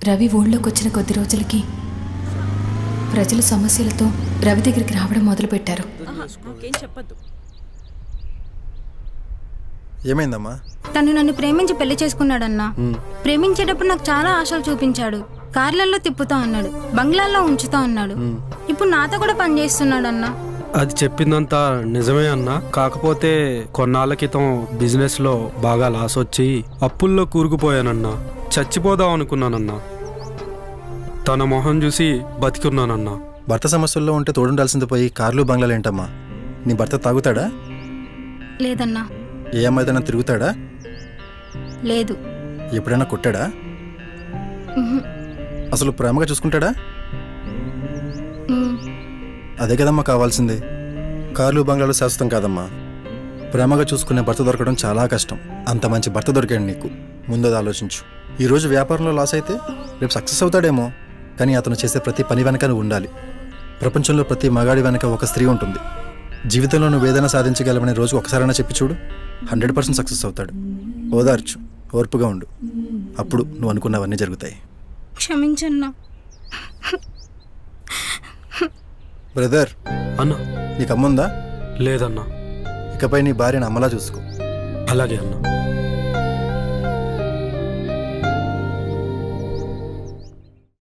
రవి ఊళ్ళోకి వచ్చిన కొద్ది రోజులకి ప్రజలు సమస్యలతో రవి దగ్గరికి రావడం మొదలుపెట్టారు. ఏమైందమ్మా? తను నన్ను ప్రేమించి పెళ్లి చేసుకున్నాడన్నా. ప్రేమించేటప్పుడు నాకు చాలా ఆశలు చూపించాడు. కార్లలో తిప్పుతా అన్నాడు, బంగ్లాల్లో ఉంచుతా అన్నాడు. ఇప్పుడు నాతో కూడా పని చేస్తున్నాడన్నా. అది చెప్పిందంతా నిజమే అన్నా. కాకపోతే కొన్నాళ్ళ క్రితం బిజినెస్ లో బాగా లాస్ వచ్చి అప్పుల్లో కూరుకుపోయానన్నా. చచ్చిపోదాం అనుకున్నానన్నా. తన మొహం చూసి బతికున్నానన్నా. భర్త సమస్యల్లో ఉంటే తోడుండాల్సింది పోయి కార్లు బంగ్లాలు ఏంటమ్మా? నీ భర్త తాగుతాడా? లేదన్నా. ఏ అమ్మాయితోనా తిరుగుతాడా? లేదు. ఎప్పుడైనా కొట్టాడా? అసలు ప్రేమగా చూసుకుంటాడా? అదే కదమ్మా కావాల్సింది. కార్లు బంగ్లాలు శాశ్వతం కాదమ్మా. ప్రేమగా చూసుకునే భర్త దొరకడం చాలా కష్టం. అంత మంచి భర్త దొరికాడు నీకు. ముందు ఆలోచించు. ఈరోజు వ్యాపారంలో లాస్ అయితే రేపు సక్సెస్ అవుతాడేమో. కానీ అతను చేసే ప్రతి పని వెనక నువ్వు ఉండాలి. ప్రపంచంలో ప్రతి మగాడి వెనక ఒక స్త్రీ ఉంటుంది. జీవితంలో నువ్వు ఏదైనా సాధించగలవని రోజు ఒకసారైనా చెప్పి చూడు. 100% సక్సెస్ అవుతాడు. ఓదార్చు, ఓర్పుగా ఉండు. అప్పుడు నువ్వు అనుకున్నవన్నీ జరుగుతాయి. క్షమించన్నా. బ్రదర్ అన్నా, నీకు అమ్ముందా? లేదన్నా. ఇకపై నీ భార్యను అమ్మలా చూసుకో. అలాగే అన్నా.